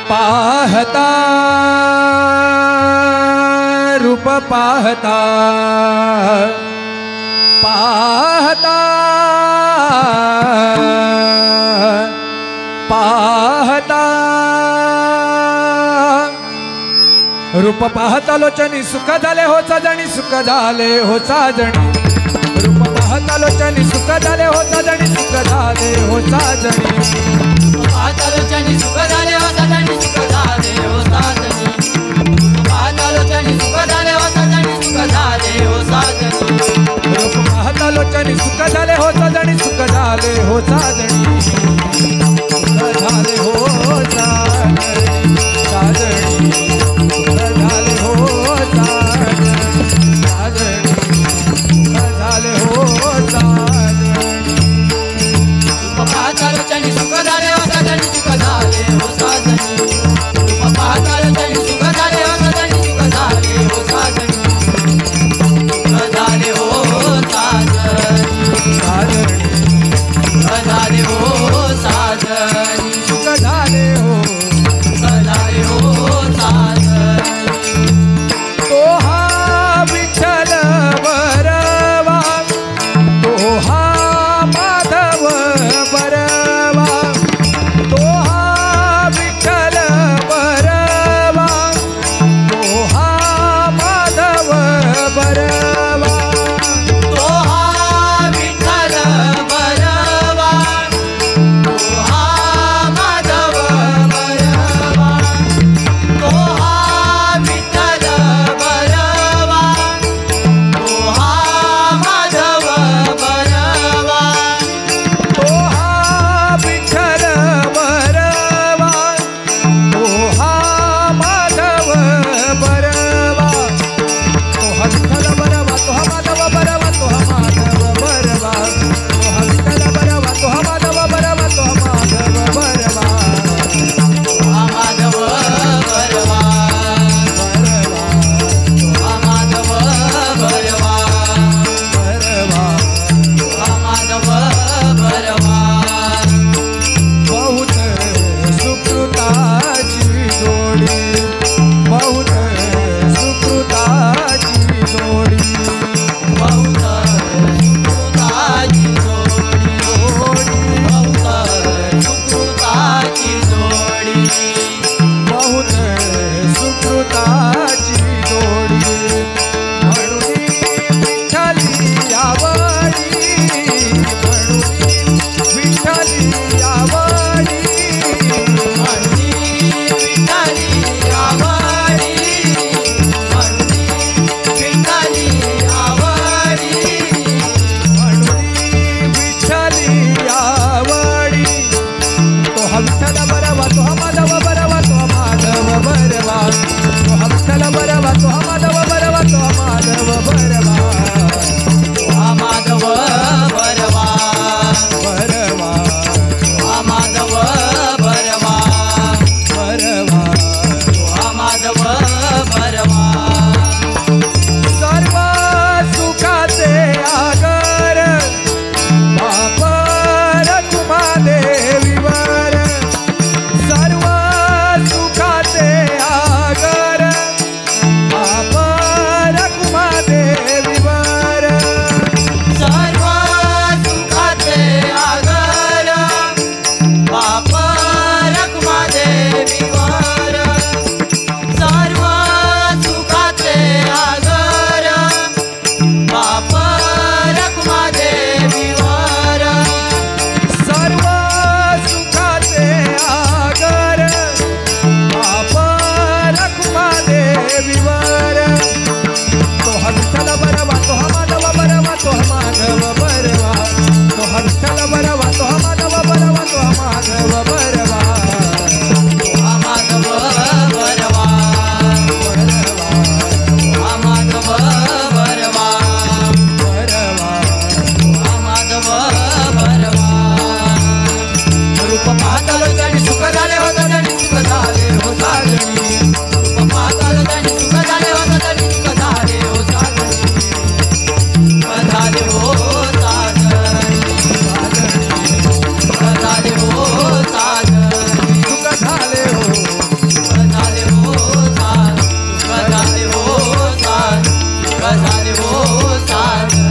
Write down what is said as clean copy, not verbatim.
पाहता रूप पाहता पाहता पाहता रूप पाहता लोचनी सुख झाले हो साजणी सुख झाले हो साजणी रूप पाहता लोचनी सुख झाले हो साजणी सुख झाले हो साजणी पाहता लोचनी सुख झाले हो साजणी सुख झाले हो साजणी पाहता लोचनी सुख झाले हो साजणी सुख झाले हो साजणी रूप पाहता लोचनी सुख झाले हो साजणी सुख झाले हो साजणी सुख झाले हो साजणी साजणी सुख झाले हो साजणी साजणी सुख झाले हो साजणी पाहता लोचनी सुख झाले हो साजणी सुख झाले हो साजणी पाहता लोचनी सुख झाले हो साजणी सुख झाले हो साजणी सुख झाले हो साजणी साजणी सुख झाले हो साजणी सुख झाले हो सुख झाले हो साजणी तो हा विठ्ठल बरवा तो हा माधव बरवा तो हा विठ्ठल बरवा तो हा माधव बरवा तो हा विठ्ठल बरवा तो हा माधव बरवा तो हा विठ्ठल बरवा तो हा माधव बरवा तो हा विठ्ठल बरवा तो हा माधव बरवा तो हा विठ्ठल बरवा तो हा माधव बरवा तो हा माधव बरवा तो हा विठ्ठल बरवा तो हा माधव बरवा तो हा माधव बरवा हा माधव बरवा बरवा हा माधव बरवा बरवा हा माधव बरवा बहुत सुकृताची जोडी बहुत सुकृताची जोडी बहुत सुकृताची जोडी बहुत सुकृताची जोडी बहुत सुकृताची जोडी म्हणून विठ्ठली आवडी म्हणून विठ्ठली आवडी म्हणती विठ्ठली आवडी म्हणती विठ्ठली आवडी म्हणून विठ्ठली आवडी तो हा विठ्ठल बरवा तो हा माधव बरवा तो हा माधव बरवा तो हा विठ्ठल बरवा तो हा माधव बरवा तो हा माधव बरवा हा माधव बरवा बरवा हा माधव बरवा बरवा हा माधव बरवा सर्व सुखाचे आगर बापर तुम्हा देवीवर सर्व सुखाचे आगर बापर तुम्हा देवीवर सर्व सुखाचे आगर बाप रखमा देवीवर सर्व सुखाचे आगर बाप रखमा देवीवर सर्व सुखाचे आगर बापर तुम्हा देवीवर तो हा विठ्ठल बरवा तो हा माधव बरवा तो हा माधव बरवा तो हा विठ्ठल बरवा तो हा माधव बरवा तो हा माधव बरवा हा माधव बरवा बरवा हा माधव बरवा बरवा हा माधव बरवा रूप पाहता लोचनी सुख झाले हो साजणी सुख झाले हो साजणी रूप पाहता लोचनी सुख झाले हो साजणी सुख झाले हो साजणी सुख झाले हो साजणी साजणी सुख झाले हो साजणी सुख झाले हो झाले हो साजनी